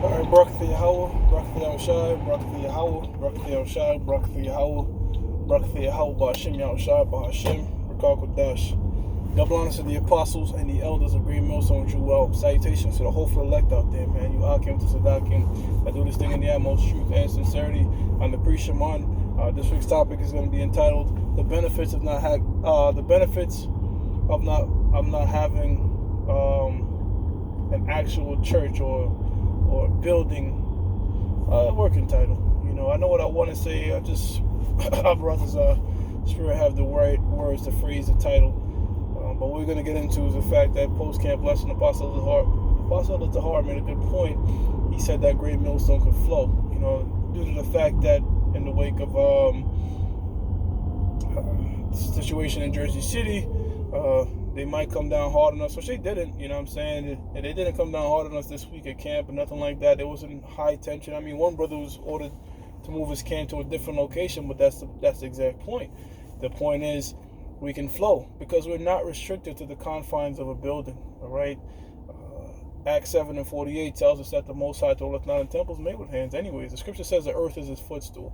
Alright, Barakatha Yahweh, Barakatha Yahushai, Barakatha Yahweh, Barakatha Yahushai, Barakatha Yahweh, Barakatha Yahweh, Ba'Hashem Yahushai, Ba'Hashem, Rakal Kodash. Double honors to the apostles and the elders of Green Millstone Jewel. Salutations to the hopeful elect out there, man. You Akim to Sadakim. I do this thing in the utmost truth and sincerity. I'm the priest Shaman. This week's topic is going to be entitled "The Benefits of Not Having an Actual Church or building." Working title. You know, I know what I want to say. Our brothers, Spirit have the right words to phrase the title. But what we're going to get into is the fact that post-camp lesson, Apostle of the Heart made a good point. He said that great millstone could flow. You know, due to the fact that in the wake of the situation in Jersey City, they might come down hard on us, which they didn't. You know what I'm saying? And they didn't come down hard on us this week at camp or nothing like that. It wasn't high tension. I mean, one brother was ordered to move his camp to a different location, but that's the exact point. The point is, we can flow because we're not restricted to the confines of a building. All right. Acts 7:48 tells us that the Most High dwelleth not in temples made with hands. Anyways, the scripture says the earth is his footstool.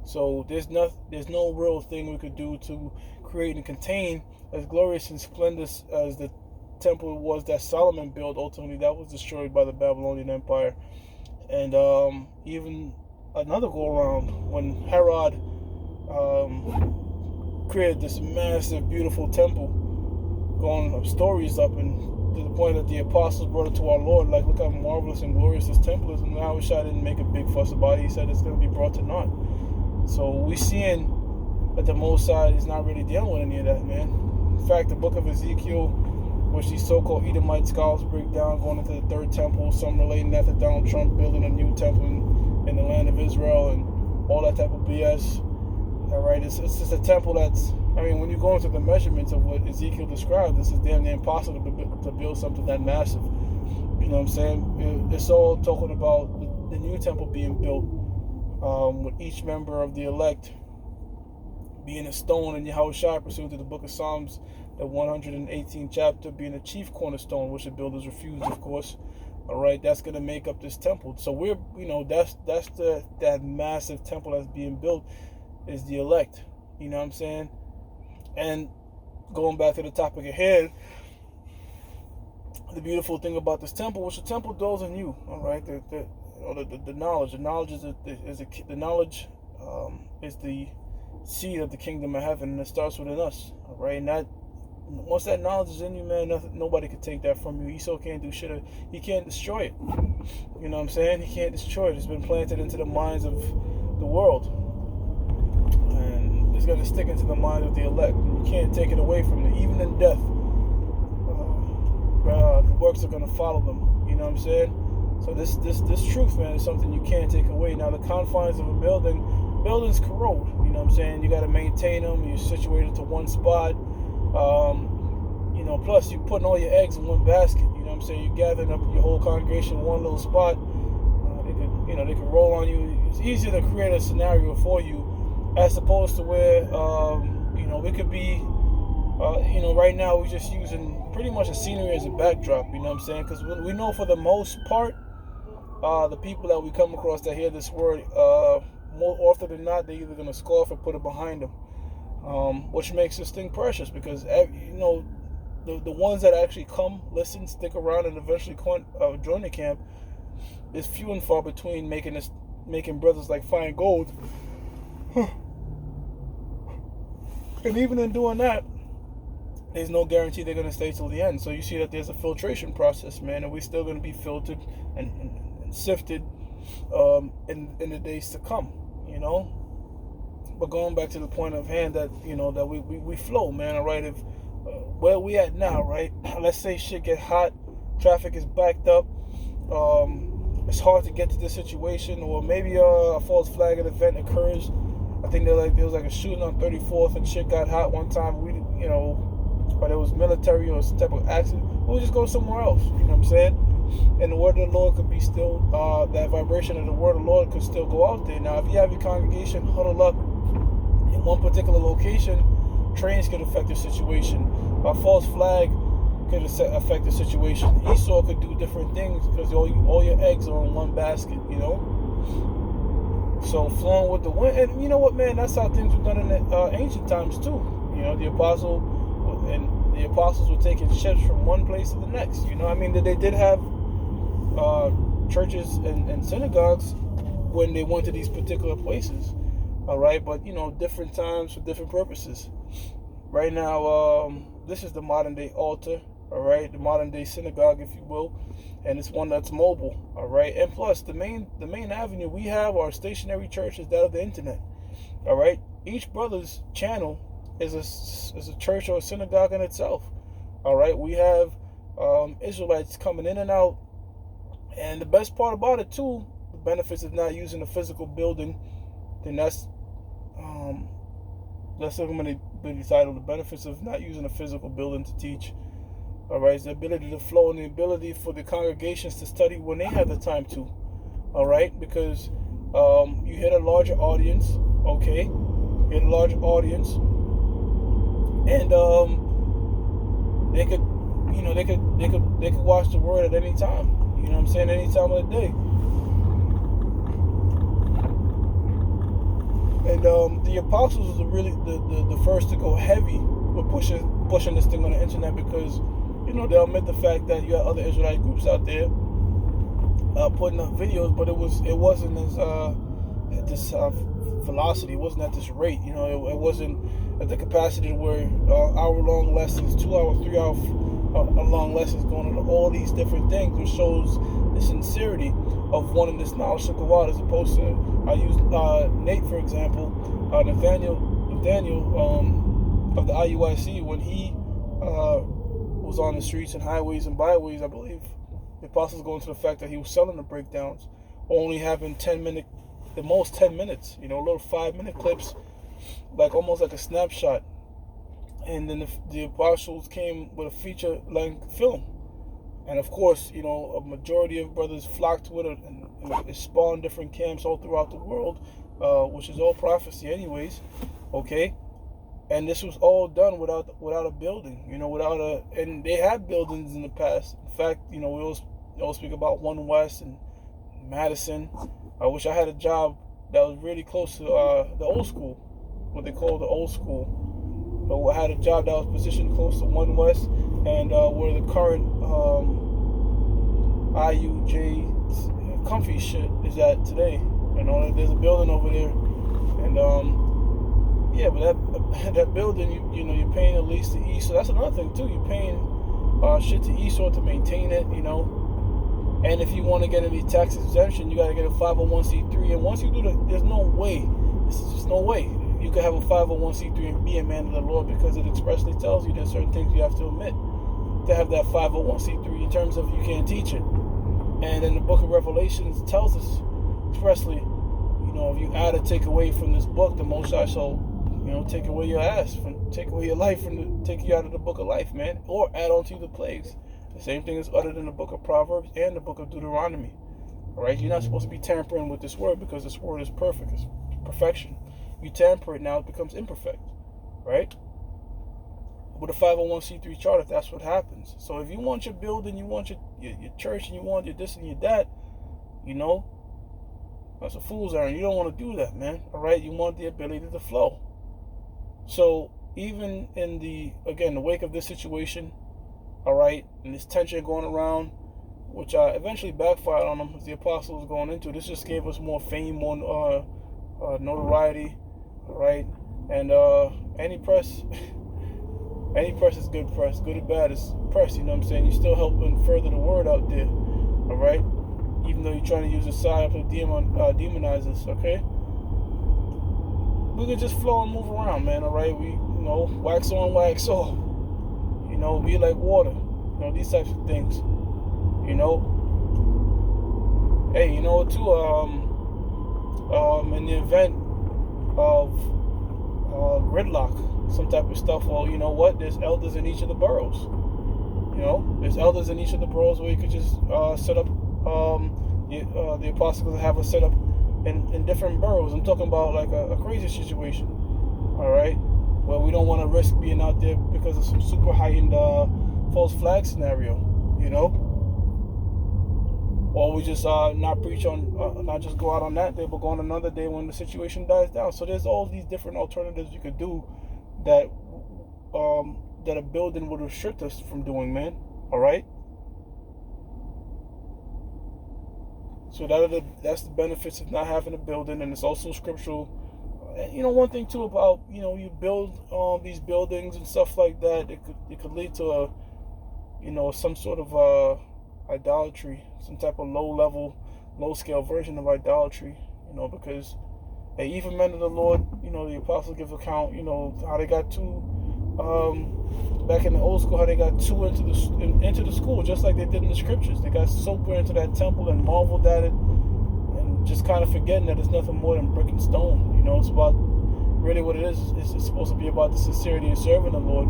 So there's no real thing we could do to create and contain as glorious and splendid as the temple was that Solomon built. Ultimately, that was destroyed by the Babylonian Empire. And even another go around when Herod created this massive, beautiful temple, going up stories up, and to the point that the apostles brought it to our Lord, like, look how marvelous and glorious this temple is. And I wish I didn't make a big fuss about it. He said it's going to be brought to naught. So we seeing that the Most High is not really dealing with any of that, man. In fact, the book of Ezekiel, which these so-called Edomite scholars break down, going into the third temple, some relating that to Donald Trump building a new temple in the land of Israel and all that type of BS. All right, it's just a temple that's, I mean, when you go into the measurements of what Ezekiel described, this is damn near impossible to build something that massive. You know what I'm saying? It's all talking about the new temple being built, with each member of the elect being a stone in Yahushua, pursuant to the book of Psalms, the 118th chapter, being a chief cornerstone, which the builders refused, of course. All right, that's going to make up this temple. So we're, you know, that's that massive temple that's being built is the elect. You know what I'm saying? And going back to the topic at hand, the beautiful thing about this temple, which the temple dwells in you. All right, the knowledge. The knowledge is the seed of the kingdom of heaven, and it starts within us. All right, and that once that knowledge is in you, man, nobody can take that from you. Esau can't do shit. He can't destroy it. You know what I'm saying? He can't destroy it. It's been planted into the minds of the world, and it's going to stick into the mind of the elect. You can't take it away from them, even in death. The works are going to follow them. You know what I'm saying? So this truth, man, is something you can't take away. Now, the confines of a buildings corrode. You know what I'm saying? You got to maintain them. You're situated to one spot. You know, plus you're putting all your eggs in one basket. You know what I'm saying? You're gathering up your whole congregation in one little spot. They could roll on you. It's easier to create a scenario for you, as opposed to where we could be. Right now we're just using pretty much a scenery as a backdrop. You know what I'm saying? Because we know for the most part, the people that we come across that hear this word, more often than not, they're either gonna scoff or put it behind them. Which makes this thing precious, because the ones that actually come, listen, stick around, and eventually join the camp is few and far between, making brothers like fine gold. And even in doing that, there's no guarantee they're going to stay till the end. So you see that there's a filtration process, man, and we're still going to be filtered and sifted in the days to come, you know. But going back to the point of hand, that that we flow, man. All right, if where we at now, right? Let's say shit get hot, traffic is backed up, it's hard to get to this situation, or maybe a false flag event occurs. I think there was a shooting on 34th and shit got hot one time. But it was military or some type of accident. We'll just go somewhere else. You know what I'm saying? And the word of the Lord could be still, that vibration of the word of the Lord could still go out there. Now, if you have your congregation huddled up in one particular location, trains could affect the situation. A false flag could affect the situation. Esau could do different things because all your eggs are in one basket, you know. So flowing with the wind, and you know what, man, that's how things were done in the ancient times too. You know, the apostles were taking ships from one place to the next. You know, I mean, they did have churches and synagogues when they went to these particular places. All right, but you know, different times for different purposes. Right now, this is the modern day altar. All right, the modern day synagogue, if you will, and it's one that's mobile. All right, and plus the main avenue we have, our stationary church, is that of the internet. All right, each brother's channel is a church or a synagogue in itself. All right, we have Israelites coming in and out, and the best part about it too, the benefits of not using a physical building, then that's going to be the title. The benefits of not using a physical building to teach. All right, it's the ability to flow and the ability for the congregations to study when they have the time to. All right, because you hit a larger audience. Okay, you hit a large audience, and they could watch the word at any time. You know what I'm saying? Any time of the day. And the apostles are really the first to go heavy with pushing this thing on the internet, because you know they'll admit the fact that you have other Israelite groups out there putting up videos, but it wasn't as at this velocity. It wasn't at this rate. You know, it wasn't at the capacity where hour-long lessons, 2 hour, 3 hour long lessons going into all these different things, which shows the sincerity of wanting this knowledge to go out, as opposed to, I use Nate for example, Nathaniel of the IUIC, when he was on the streets and highways and byways. I believe the apostles go into the fact that he was selling the breakdowns, only having the most 10 minutes, you know, little 5-minute clips, like almost like a snapshot. And then the apostles came with a feature-length film. And of course, you know, a majority of brothers flocked to it, and it spawned different camps all throughout the world, which is all prophecy anyways, okay? And this was all done without a building, you know, and they had buildings in the past. In fact, you know, we always speak about One West and Madison. I wish I had a job that was really close to the old school, what they call the old school. But I had a job that was positioned close to One West, and where the current IUJ comfy shit is at today. You know, there's a building over there, and yeah, but that building, you know, you're paying at least to Esau. That's another thing too. You're paying shit to Esau to maintain it, you know. And if you want to get any tax exemption, you got to get a 501c3. And once you do that, there's no way. There's just no way you could have a 501c3 and be a man of the Lord, because it expressly tells you there's certain things you have to omit to have that 501c3, in terms of you can't teach it. And in the book of Revelations, it tells us expressly, you know, if you add or take away from this book, the Most High shall, you know, take away your ass, take away your life, take you out of the book of life, man, or add on to the plagues. The same thing is uttered in the book of Proverbs and the book of Deuteronomy. All right, you're not supposed to be tampering with this word, because this word is perfect, it's perfection. You tamper it, now it becomes imperfect, right? With a 501c3 charter, that's what happens. So if you want your building, you want your church, and you want your this and your that, you know, that's a fool's errand. You don't want to do that, man. All right, you want the ability to flow. So even in the wake of this situation, all right, and this tension going around, which eventually backfired on them as the apostles going into, this just gave us more fame, more notoriety, all right? And any press is good press. Good or bad is press, you know what I'm saying? You're still helping further the word out there, all right? Even though you're trying to use a side to demonize us, okay? We can just flow and move around, man, all right? We, you know, wax on, wax off. You know, be like water. You know, these types of things. You know? Hey, you know, too, in the event of gridlock, some type of stuff, well, you know what? There's elders in each of the boroughs. You know? There's elders in each of the boroughs where you could just set up, the apostles have a set up in different boroughs. I'm talking about like a crazy situation. All right? Well, we don't want to risk being out there because of some super heightened false flag scenario, you know? Or we just not preach on, not just go out on that day, but go on another day when the situation dies down. So there's all these different alternatives you could do that that a building would restrict us from doing, man. All right. So that's the benefits of not having a building, and it's also scriptural. You know, one thing too about, you know, you build these buildings and stuff like that, it could lead to a, you know, some sort of idolatry, some type of low scale version of idolatry. You know, because even men of the Lord, you know, the apostles give account, you know, how they got two. Back in the old school, how they got two into the school, just like they did in the scriptures. They got soaker into that temple and marveled at it, and just kind of forgetting that it's nothing more than brick and stone. You know, it's about really what it is. It's supposed to be about the sincerity and serving the Lord.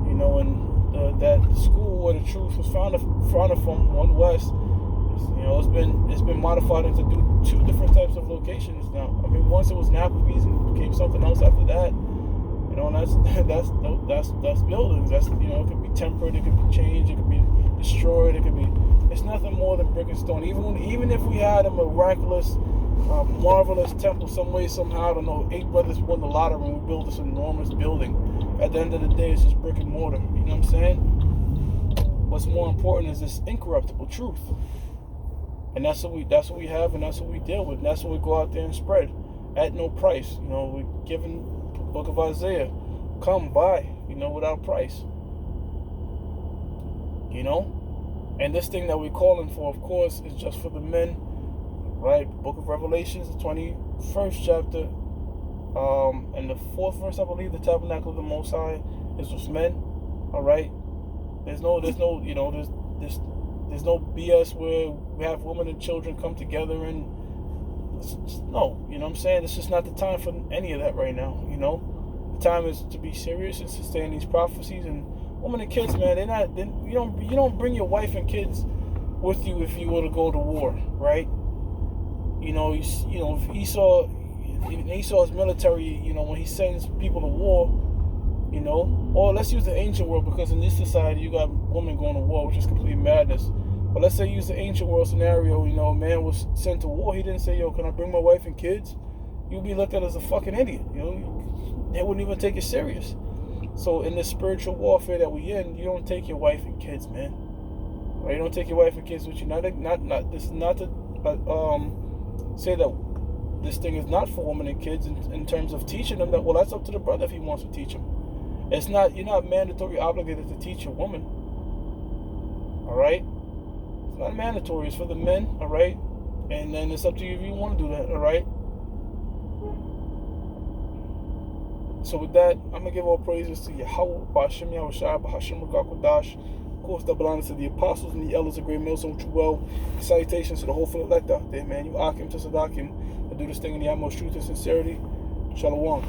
You know, and that school where the truth was founded from, one West. You know, it's been modified into two different types of locations now. I mean, once it was Applebee's and became something else after that. You know, and that's buildings. That's, you know, it could be tempered, it could be changed, it could be destroyed, it could be. It's nothing more than brick and stone. Even if we had a miraculous, marvelous temple, some way, somehow, I don't know, 8 brothers won the lottery and we built this enormous building. At the end of the day, it's just brick and mortar. You know what I'm saying? What's more important is this incorruptible truth, and that's what we have, and that's what we deal with. And that's what we go out there and spread at no price. You know, we're giving. Book of Isaiah, come buy, you know, without price. You know? And this thing that we're calling for, of course, is just for the men, right? Book of Revelations, the 21st chapter, and the 4th verse, I believe, the tabernacle of the Most High is with men, all right? There's no, you know, there's no BS where we have women and children come together and no, you know what I'm saying? It's just not the time for any of that right now, you know? The time is to be serious and sustain these prophecies. And women and kids, man, you don't bring your wife and kids with you if you were to go to war, right? You know, if Esau's military, you know, when he sends people to war, you know, or let's use the ancient world, because in this society you got women going to war, which is complete madness. But let's say use the ancient world scenario, you know, a man was sent to war. He didn't say, yo, can I bring my wife and kids? You'd be looked at as a fucking idiot. You know, they wouldn't even take you serious. So in this spiritual warfare that we in, you don't take your wife and kids, man. Right? You don't take your wife and kids with you. Not this is not to say that this thing is not for women and kids in terms of teaching them that, well, that's up to the brother if he wants to teach them. It's not, you're not mandatory obligated to teach a woman. All right? It's not mandatory. It's for the men, all right? And then it's up to you if you want to do that, all right? So with that, I'm going to give all praises to Yahweh, Ba'ashem Yahushua, Ba'ashem Rakakwadash. Of course, double honor to the apostles and the elders of Great Millstone, which you well. Salutations to the whole elect out there, man. You Akim to Sadakim. I do this thing in the utmost truth and sincerity. Shalom.